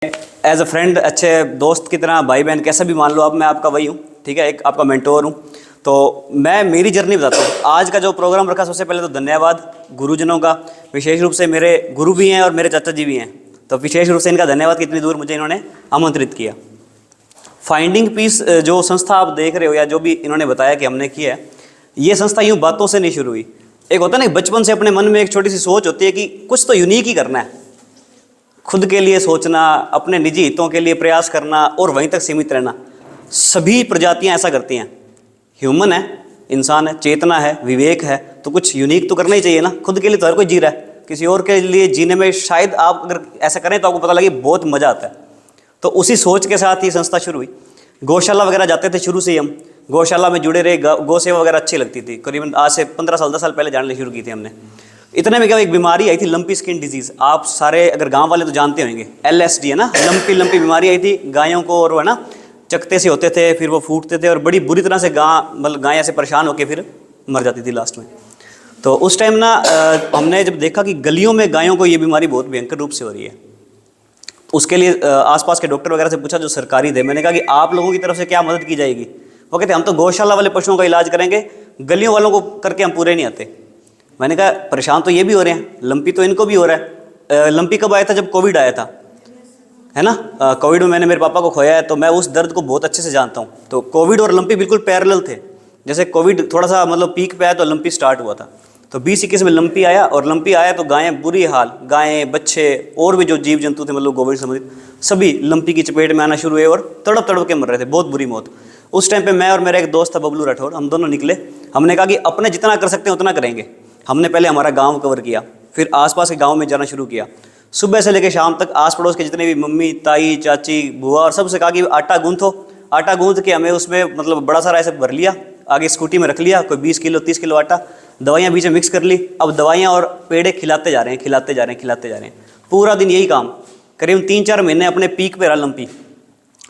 As a friend, अच्छे दोस्त की तरह, भाई बहन कैसा भी मान लो आप, मैं आपका वही हूँ, ठीक है, एक आपका मेंटोर हूँ। तो मैं मेरी जर्नी बताता हूँ। आज का जो प्रोग्राम रखा, सबसे पहले तो धन्यवाद गुरुजनों का, विशेष रूप से मेरे गुरु भी हैं और मेरे चाचा जी भी हैं, तो विशेष रूप से इनका धन्यवाद कि इतनी दूर मुझे इन्होंने आमंत्रित किया। फाइंडिंग पीस जो संस्था आप देख रहे हो या जो भी इन्होंने बताया कि हमने किया है, ये संस्था यूँ बातों से नहीं शुरू हुई। एक होता है ना, बचपन से अपने मन में एक छोटी सी सोच होती है कि कुछ तो यूनिक ही करना है, खुद के लिए सोचना, अपने निजी हितों के लिए प्रयास करना और वहीं तक सीमित रहना। सभी प्रजातियां ऐसा करती हैं। ह्यूमन है, इंसान है, चेतना है, विवेक है, तो कुछ यूनिक तो करना ही चाहिए ना। खुद के लिए तो हर कोई जी रहा है, किसी और के लिए जीने में शायद आप अगर ऐसा करें तो आपको पता लगे बहुत मज़ा आता है। तो उसी सोच के साथ ही संस्था शुरू हुई। गौशाला वगैरह जाते थे शुरू से ही हम, गौशाला में जुड़े रहे, गौ सेवा वगैरह अच्छी लगती थी। करीबन आज से 15 साल 10 साल पहले जानने शुरू की थी हमने। इतने में क्या, एक बीमारी आई थी, लंपी स्किन डिजीज़। आप सारे अगर गांव वाले तो जानते होंगे, LSD है ना, लंपी बीमारी आई थी गायों को, और वो है ना चकते से होते थे, फिर वो फूटते थे और बड़ी बुरी तरह से गाय ऐसे परेशान होकर फिर मर जाती थी लास्ट में। तो उस टाइम ना हमने जब देखा कि गलियों में गायों को ये बीमारी बहुत भयंकर रूप से हो रही है, उसके लिए आसपास के डॉक्टर वगैरह से पूछा जो सरकारी थे। मैंने कहा कि आप लोगों की तरफ से क्या मदद की जाएगी? वो कहते हम तो गौशाला वाले पशुओं का इलाज करेंगे, गलियों वालों को करके हम पूरे नहीं आते। मैंने कहा परेशान तो ये भी हो रहे हैं, लंपी तो इनको भी हो रहा है। लंपी कब आया था? जब कोविड आया था, है ना। कोविड में मैंने मेरे पापा को खोया है, तो मैं उस दर्द को बहुत अच्छे से जानता हूँ। तो कोविड और लंपी बिल्कुल पैरेलल थे। जैसे कोविड थोड़ा सा मतलब पीक पे आया तो लंपी स्टार्ट हुआ था। तो 2021 में लंपी आया, और लंपी आया तो गायें बुरी हाल, गायें बच्चे और भी जो जीव जंतु थे मतलब कोविड संबंधित सभी लंपी की चपेट में आना शुरू हुए और तड़प तड़प के मर रहे थे, बहुत बुरी मौत। उस टाइम पे मैं और मेरा एक दोस्त था बबलू राठौर, हम दोनों निकले। हमने कहा कि अपने जितना कर सकते हैं उतना करेंगे। हमने पहले हमारा गांव कवर किया, फिर आसपास के गांव में जाना शुरू किया। सुबह से लेकर शाम तक आस पड़ोस के जितने भी मम्मी, ताई, चाची, बुआ और सबसे कहा कि आटा गूंथो। आटा गूंथ के हमें उसमें मतलब बड़ा सारा ऐसे भर लिया, आगे स्कूटी में रख लिया, कोई 20 किलो 30 किलो आटा, दवाइयाँ बीच में मिक्स कर ली। अब दवाइयाँ और पेड़े खिलाते जा रहे हैं, खिलाते जा रहे हैं, खिलाते जा रहे हैं। पूरा दिन यही काम, करीब 3-4 महीने अपने पीक पे रहा लंपी।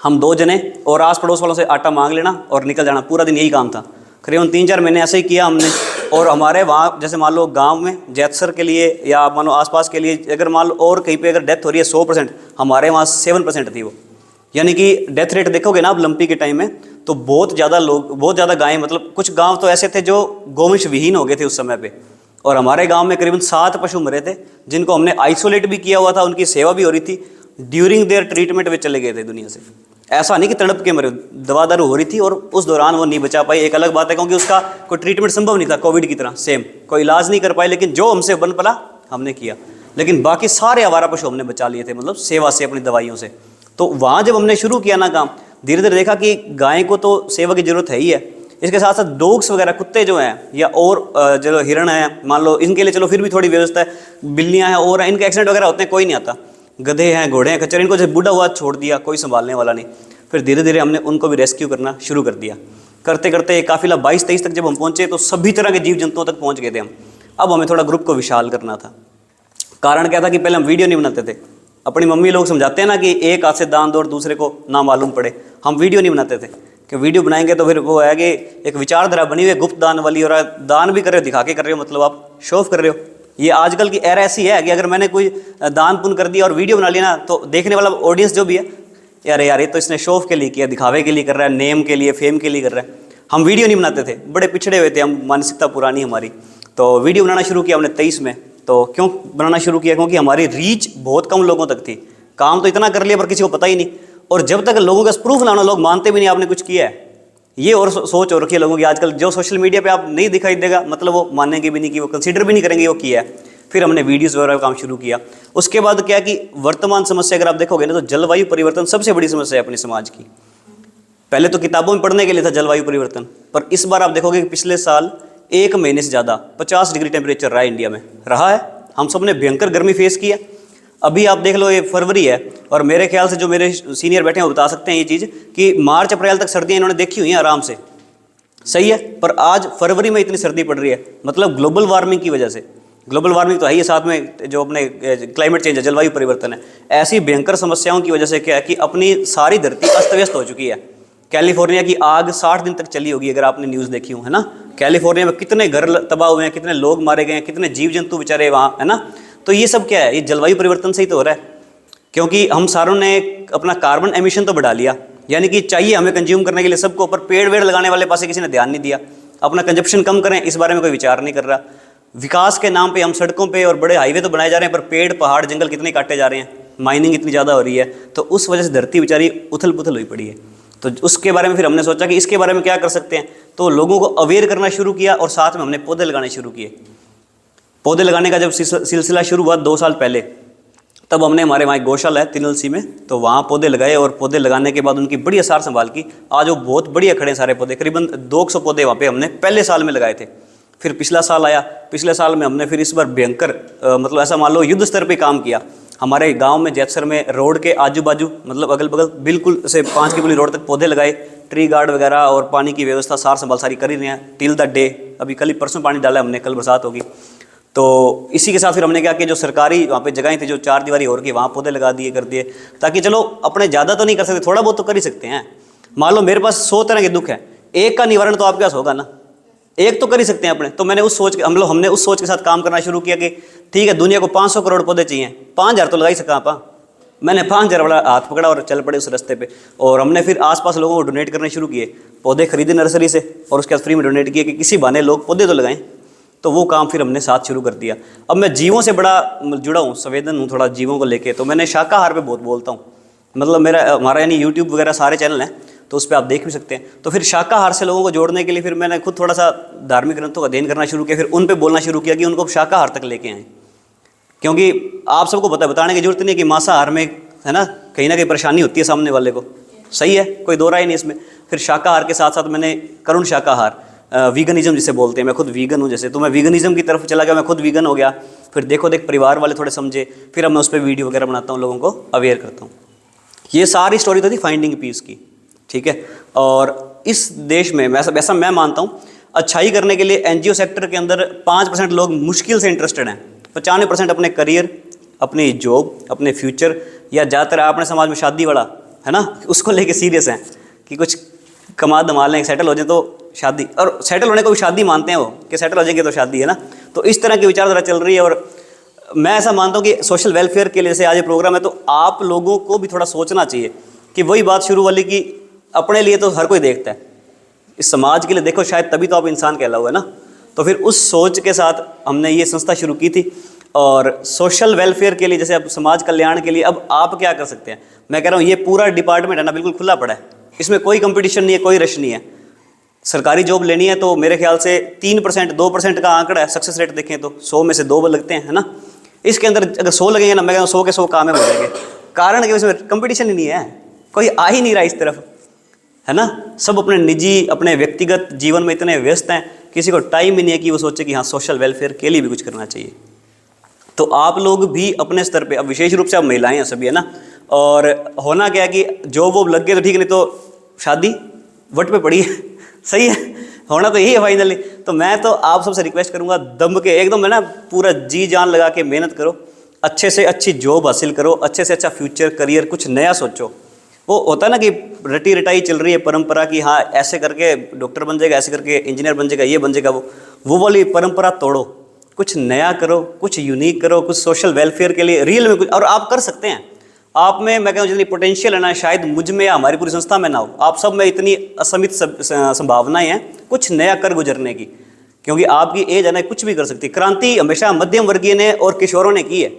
हम 2 जने और आस पड़ोस वालों से आटा मांग लेना और निकल जाना, पूरा दिन यही काम था। करीबन 3-4 महीने ऐसे ही किया हमने। और हमारे वहाँ जैसे मान लो गांव में जैतसर के लिए या मान लो आसपास के लिए, अगर मान लो और कहीं पे अगर डेथ हो रही है 100%, हमारे वहाँ 7% थी वो। यानी कि डेथ रेट देखोगे ना आप लंपी के टाइम में, तो बहुत ज़्यादा लोग, बहुत ज़्यादा गायें, मतलब कुछ गांव तो ऐसे थे जो गोवंश विहीन हो गए थे उस समय पे। और हमारे गांव में करीबन 7 पशु मरे थे, जिनको हमने आइसोलेट भी किया हुआ था, उनकी सेवा भी हो रही थी। ड्यूरिंग देयर ट्रीटमेंट वे चले गए थे दुनिया से। ऐसा नहीं कि तड़प के मरे, दवा दारू हो रही थी और उस दौरान वो नहीं बचा पाई। एक अलग बात है क्योंकि उसका कोई ट्रीटमेंट संभव नहीं था, कोविड की तरह सेम कोई इलाज नहीं कर पाए, लेकिन जो हमसे बन पड़ा हमने किया। लेकिन बाकी सारे आवारा पशु हमने बचा लिए थे, मतलब सेवा से, अपनी दवाइयों से। तो वहाँ जब हमने शुरू किया ना काम, धीरे धीरे देखा कि गाय को तो सेवा की जरूरत है ही है, इसके साथ साथ डॉग्स वगैरह, कुत्ते जो हैं, या और जो हिरण है मान लो, इनके लिए चलो फिर भी थोड़ी व्यवस्था है। बिल्लियाँ हैं और इनके एक्सीडेंट वगैरह होते हैं, कोई नहीं आता। गधे हैं, घोड़े हैं, खच्चर, इनको जब बूढ़ा हुआ छोड़ दिया, कोई संभालने वाला नहीं। फिर धीरे धीरे हमने उनको भी रेस्क्यू करना शुरू कर दिया। करते करते एक काफिला 22-23 तक जब हम पहुँचे तो सभी तरह के जीव जंतुओं तक पहुँच गए थे हम। अब हमें थोड़ा ग्रुप को विशाल करना था। कारण क्या था कि पहले हम वीडियो नहीं बनाते थे। अपनी मम्मी लोग समझाते हैं ना कि एक हाथ से दान दो और दूसरे को ना मालूम पड़े। हम वीडियो नहीं बनाते थे कि वीडियो बनाएंगे तो फिर वो है कि एक विचारधारा बनी हुई है गुप्त दान वाली, और दान भी कर रहे हो, दिखा के कर रहे हो, मतलब आप शो ऑफ कर रहे हो। ये आजकल की एरा ऐसी है कि अगर मैंने कोई दान पुण्य कर दिया और वीडियो बना लिया ना, तो देखने वाला ऑडियंस जो भी है, यार ये तो इसने शो ऑफ के लिए किया, दिखावे के लिए कर रहा है, नेम के लिए, फेम के लिए कर रहा है। हम वीडियो नहीं बनाते थे, बड़े पिछड़े हुए थे हम, मानसिकता पुरानी हमारी। तो वीडियो बनाना शुरू किया हमने 23 में। तो क्यों बनाना शुरू किया? क्योंकि हमारी रीच बहुत कम लोगों तक थी। काम तो इतना कर लिया पर किसी को पता ही नहीं, और जब तक लोगों का प्रूफ लाना, लोग मानते भी नहीं आपने कुछ किया है। ये और सोच हो रखी है लोगों की आजकल, जो सोशल मीडिया पे आप नहीं दिखाई देगा मतलब वो मानेंगे भी नहीं, कि वो कंसीडर भी नहीं करेंगे वो किया है। फिर हमने वीडियोस वगैरह का काम शुरू किया। उसके बाद क्या कि वर्तमान समस्या अगर आप देखोगे ना, तो जलवायु परिवर्तन सबसे बड़ी समस्या है अपने समाज की। पहले तो किताबों में पढ़ने के लिए था जलवायु परिवर्तन, पर इस बार आप देखोगे कि पिछले साल 1 महीने से ज़्यादा 50 डिग्री टेम्परेचर रहा है इंडिया में, रहा है। हम सब ने भयंकर गर्मी फेस की है। अभी आप देख लो, ये फरवरी है, और मेरे ख्याल से जो मेरे सीनियर बैठे हैं वो बता सकते हैं ये चीज़ कि मार्च अप्रैल तक सर्दियाँ इन्होंने देखी हुई हैं आराम से, सही है। पर आज फरवरी में इतनी सर्दी पड़ रही है, मतलब ग्लोबल वार्मिंग की वजह से। ग्लोबल वार्मिंग तो है ही, साथ में जो अपने क्लाइमेट चेंज है, जलवायु परिवर्तन है। ऐसी भयंकर समस्याओं की वजह से क्या है कि अपनी सारी धरती अस्त व्यस्त हो चुकी है। कैलिफोर्निया की आग 60 दिन तक चली होगी, अगर आपने न्यूज़ देखी हो, है ना। कैलिफोर्निया में कितने घर तबाह हुए हैं, कितने लोग मारे गए हैं, कितने जीव जंतु बेचारे वहाँ, है ना। तो ये सब क्या है? ये जलवायु परिवर्तन से ही तो हो रहा है। क्योंकि हम सारों ने अपना कार्बन एमिशन तो बढ़ा लिया, यानी कि चाहिए हमें कंज्यूम करने के लिए सबको, पर पेड़ वेड़ लगाने वाले पासे किसी ने ध्यान नहीं दिया। अपना कंजप्शन कम करें इस बारे में कोई विचार नहीं कर रहा। विकास के नाम पे हम सड़कों पे और बड़े हाईवे तो बनाए जा रहे हैं, पर पेड़ पहाड़ जंगल कितने काटे जा रहे हैं, माइनिंग इतनी ज़्यादा हो रही है, तो उस वजह से धरती बेचारी उथल पुथल हुई पड़ी है। तो उसके बारे में फिर हमने सोचा कि इसके बारे में क्या कर सकते हैं, तो लोगों को अवेयर करना शुरू किया और साथ में हमने पौधे लगाने शुरू किए। पौधे लगाने का जब सिलसिला शुरू हुआ 2 साल पहले, तब हमने हमारे वहाँ एक गौशाला है तिनलसी में, तो वहाँ पौधे लगाए और पौधे लगाने के बाद उनकी बड़ी आसार संभाल की। आज वो बहुत बढ़िया खड़े हैं सारे पौधे, करीबन 200 पौधे वहाँ पे हमने पहले साल में लगाए थे। फिर पिछला साल आया, पिछले साल में हमने फिर इस बार भयंकर मतलब ऐसा मान लो युद्ध स्तर पे काम किया। हमारे गांव में जैतसर में रोड के आजू बाजू मतलब अगल बगल बिल्कुल से 5 किलोमीटर रोड तक पौधे लगाए, ट्री गार्ड वगैरह और पानी की व्यवस्था सार संभाल सारी कर ही रहे हैं टिल द डे। अभी कल ही परसों पानी डाला हमने, कल बरसात होगी। तो इसी के साथ फिर हमने क्या कि जो सरकारी वहाँ पे जगहें थी जो 4 दीवारी और की, वहाँ पौधे लगा दिए कर दिए, ताकि चलो अपने ज़्यादा तो नहीं कर सकते, थोड़ा बहुत तो कर ही सकते हैं। मान लो मेरे पास 100 तरह के दुख है, एक का निवारण तो आपके पास होगा ना, एक तो कर ही सकते हैं अपने। तो मैंने उस सोच के हमने उस सोच के साथ काम करना शुरू किया कि ठीक है दुनिया को 500 करोड़ पौधे चाहिए, 5000 तो लगा ही सका आप। मैंने 5000 वाला हाथ पकड़ा और चल पड़े उस रास्ते पे। और हमने फिर आसपास लोगों को डोनेट करने शुरू किए, पौधे खरीदे नर्सरी से और उसके बाद फ्री में डोनेट किए कि किसी बहाने लोग पौधे तो लगाएं। तो वो काम फिर हमने साथ शुरू कर दिया। अब मैं जीवों से बड़ा जुड़ा हूँ, संवेदन हूँ थोड़ा जीवों को लेके, तो मैंने शाकाहार पे बहुत बोलता हूँ। मतलब हमारा यानी यूट्यूब वगैरह सारे चैनल हैं, तो उस पर आप देख भी सकते हैं। तो फिर शाकाहार से लोगों को जोड़ने के लिए फिर मैंने खुद थोड़ा सा धार्मिक ग्रंथों का अध्ययन करना शुरू किया, फिर उन पे बोलना शुरू किया कि उनको शाकाहार तक लेके आएँ। क्योंकि आप सबको बताने की जरूरत नहीं है कि मांसाहार में है ना कहीं परेशानी होती है सामने वाले को, सही है, कोई दो राय नहीं इसमें। फिर शाकाहार के साथ साथ मैंने करुण शाकाहार, वीगनिज्म जिसे बोलते हैं, मैं खुद वीगन हूँ जैसे, तो मैं वीगनिज्म की तरफ चला गया, मैं खुद वीगन हो गया। फिर देखो देख परिवार वाले थोड़े समझे, फिर अब मैं उस पर वीडियो वगैरह बनाता हूँ, लोगों को अवेयर करता हूँ। ये सारी स्टोरी तो थी फाइंडिंग पीस की, ठीक है। और इस देश में वैसा मैं मानता हूँ अच्छाई करने के लिए एनजीओ सेक्टर के अंदर 5% लोग मुश्किल से इंटरेस्टेड हैं, 95% अपने करियर, अपनी जॉब, अपने फ्यूचर, या ज़्यादातर अपने समाज में शादी वाला है ना उसको लेके सीरियस हैं कि कुछ कमा धमा लें, सेटल हो जाए तो शादी, और सेटल होने को भी शादी मानते हैं वो कि सेटल हो जाएंगे तो शादी है ना। तो इस तरह की विचारधारा चल रही है। और मैं ऐसा मानता हूँ कि सोशल वेलफेयर के लिए जैसे आज ये प्रोग्राम है, तो आप लोगों को भी थोड़ा सोचना चाहिए कि वही बात शुरू वाली कि अपने लिए तो हर कोई देखता है, इस समाज के लिए देखो शायद तभी तो आप इंसान कहलाओ है ना। तो फिर उस सोच के साथ हमने ये संस्था शुरू की थी। और सोशल वेलफेयर के लिए जैसे अब समाज कल्याण के लिए अब आप क्या कर सकते हैं, मैं कह रहा हूँ ये पूरा डिपार्टमेंट है ना बिल्कुल खुला पड़ा है, इसमें कोई कंपटीशन नहीं है, कोई रश नहीं है। सरकारी जॉब लेनी है तो मेरे ख्याल से 3% 2% का आंकड़ा है, सक्सेस रेट देखें तो 100 में से 2 लगते हैं है ना। इसके अंदर अगर 100 लगेंगे ना, मैं कहता हूँ 100 के 100 कामयाब हो जाएंगे। कारण कि उसमें कंपटीशन ही नहीं है, कोई आ ही नहीं रहा इस तरफ है ना। सब अपने निजी अपने व्यक्तिगत जीवन में इतने व्यस्त हैं, किसी को टाइम ही नहीं है कि वो सोचे कि हाँ सोशल वेलफेयर के लिए भी कुछ करना चाहिए। तो आप लोग भी अपने स्तर पे, अब विशेष रूप से आप महिलाएं हैं सभी है ना, और होना क्या है कि जॉब वॉब लग गए तो ठीक, नहीं तो शादी वट पे पड़ी है सही है, होना तो यही है फाइनली। तो मैं तो आप सबसे रिक्वेस्ट करूंगा दम के एकदम है ना पूरा जी जान लगा के मेहनत करो, अच्छे से अच्छी जॉब हासिल करो, अच्छे से अच्छा फ्यूचर करियर कुछ नया सोचो। वो होता है ना कि रटी रटाई चल रही है परंपरा की, हाँ ऐसे करके डॉक्टर बन जाएगा, ऐसे करके इंजीनियर बन जाएगा, ये बन जाएगा, वो वाली परंपरा तोड़ो, कुछ नया करो, कुछ यूनिक करो, कुछ सोशल वेलफेयर के लिए रियल में कुछ। और आप कर सकते हैं, आप में मैं कहूँ जितनी पोटेंशियल है ना शायद मुझ में या हमारी पूरी संस्था में ना हो, आप सब में इतनी असीमित संभावनाएं हैं कुछ नया कर गुजरने की, क्योंकि आपकी एज है ना कुछ भी कर सकती है। क्रांति हमेशा मध्यम वर्गीय ने और किशोरों ने की है।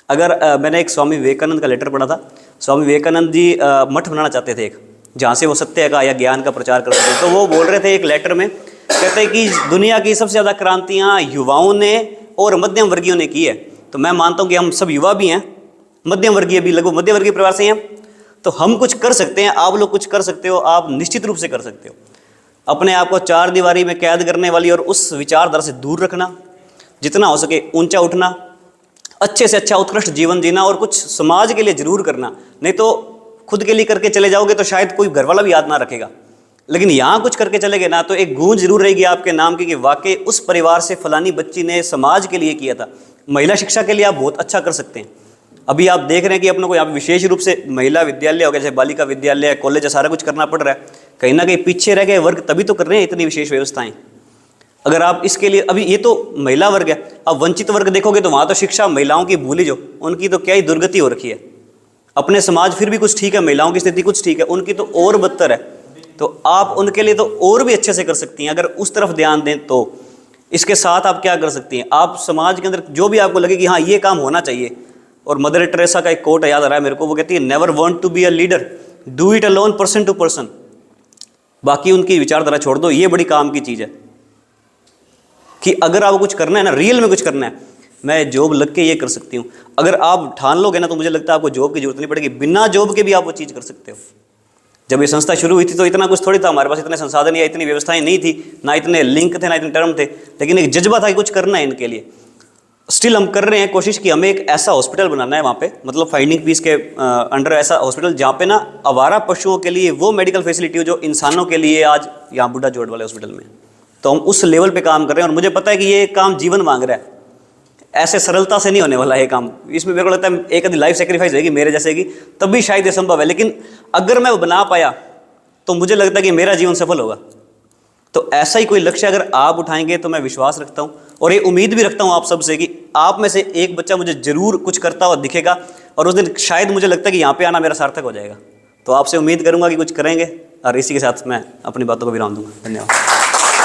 अगर मैंने एक स्वामी विवेकानंद का लेटर पढ़ा था, स्वामी विवेकानंद जी मठ बनाना चाहते थे एक, जहाँ से वो सत्य का या ज्ञान का प्रचार कर सके। तो वो बोल रहे थे एक लेटर में, कहते हैं कि दुनिया की सबसे ज़्यादा क्रांतियाँ युवाओं ने और मध्यम वर्गीयों ने की है। तो मैं मानता हूँ कि हम सब युवा भी हैं, मध्यम वर्गीय भी, लगभग मध्यम वर्गीय परिवार से हैं, तो हम कुछ कर सकते हैं, आप लोग कुछ कर सकते हो, आप निश्चित रूप से कर सकते हो। अपने आप को 4 दीवारी में कैद करने वाली और उस विचारधारा से दूर रखना, जितना हो सके ऊंचा उठना, अच्छे से अच्छा उत्कृष्ट जीवन जीना और कुछ समाज के लिए जरूर करना। नहीं तो खुद के लिए करके चले जाओगे तो शायद कोई घर वाला भी याद ना रखेगा, लेकिन यहाँ कुछ करके चले गए ना तो एक गूंज जरूर रहेगी आपके नाम की कि वाकई उस परिवार से फलानी बच्ची ने समाज के लिए किया था। महिला शिक्षा के लिए आप बहुत अच्छा कर सकते हैं। अभी आप देख रहे हैं कि अपनों को यहाँ पे विशेष रूप से महिला विद्यालय हो गया, जैसे बालिका विद्यालय, कॉलेज है, सारा कुछ करना पड़ रहा है। कहीं ना कहीं पीछे रह गए वर्ग तभी तो कर रहे हैं इतनी विशेष व्यवस्थाएं। अगर आप इसके लिए, अभी ये तो महिला वर्ग है, अब वंचित वर्ग देखोगे तो वहाँ तो शिक्षा महिलाओं की भूल ही जो, उनकी तो क्या ही दुर्गति हो रखी है। अपने समाज फिर भी कुछ ठीक है, महिलाओं की स्थिति कुछ ठीक है, उनकी तो और बदतर है। तो आप उनके लिए तो और भी अच्छे से कर सकती हैं अगर उस तरफ ध्यान दें तो। इसके साथ आप क्या कर सकती हैं, आप समाज के अंदर जो भी आपको लगे कि हाँ ये काम होना चाहिए, और मदर टेरेसा का एक कोट याद आ रहा है मेरे को, वो कहती है never want to be a leader, do it alone person to person. बाकी उनकी विचारधारा छोड़ दो, ये बड़ी काम की चीज़ है कि अगर आपको कुछ करना है ना, रियल में कुछ करना है, मैं जॉब लग के ये कर सकती हूँ। अगर आप ठान लोगे ना तो मुझे लगता है आपको जॉब की जरूरत नहीं पड़ेगी, बिना जॉब के भी आप वो चीज़ कर सकते हो। जब ये संस्था शुरू हुई थी तो इतना कुछ थोड़ी था, हमारे पास इतने संसाधन या इतनी व्यवस्थाएं नहीं थी, ना इतने लिंक थे, ना इतने टर्म थे, लेकिन एक जज्बा था कि कुछ करना है इनके लिए। स्टिल हम कर रहे हैं कोशिश कि हमें एक ऐसा हॉस्पिटल बनाना है वहाँ पे, मतलब फाइंडिंग पीस के अंडर ऐसा हॉस्पिटल जहाँ पे ना आवारा पशुओं के लिए वो मेडिकल फैसिलिटी हो जो इंसानों के लिए आज यहाँ बुढ़ा जोड़ वाले हॉस्पिटल में। तो हम उस लेवल पे काम कर रहे हैं, और मुझे पता है कि ये काम जीवन मांग रहा है, ऐसे सरलता से नहीं होने वाला है काम। इसमें मेरे को लगता है एक आधी लाइफ सेक्रीफाइस होगी मेरे जैसे की, तब भी शायद ये संभव है। लेकिन अगर मैं वो बना पाया तो मुझे लगता है कि मेरा जीवन सफल होगा। तो ऐसा ही कोई लक्ष्य अगर आप उठाएंगे तो मैं विश्वास रखता हूँ और ये उम्मीद भी रखता हूँ आप सबसे कि आप में से एक बच्चा मुझे जरूर कुछ करता हुआ दिखेगा, और उस दिन शायद मुझे लगता है कि यहाँ पे आना मेरा सार्थक हो जाएगा। तो आपसे उम्मीद करूँगा कि कुछ करेंगे, और इसी के साथ मैं अपनी बातों को विराम दूंगा। धन्यवाद।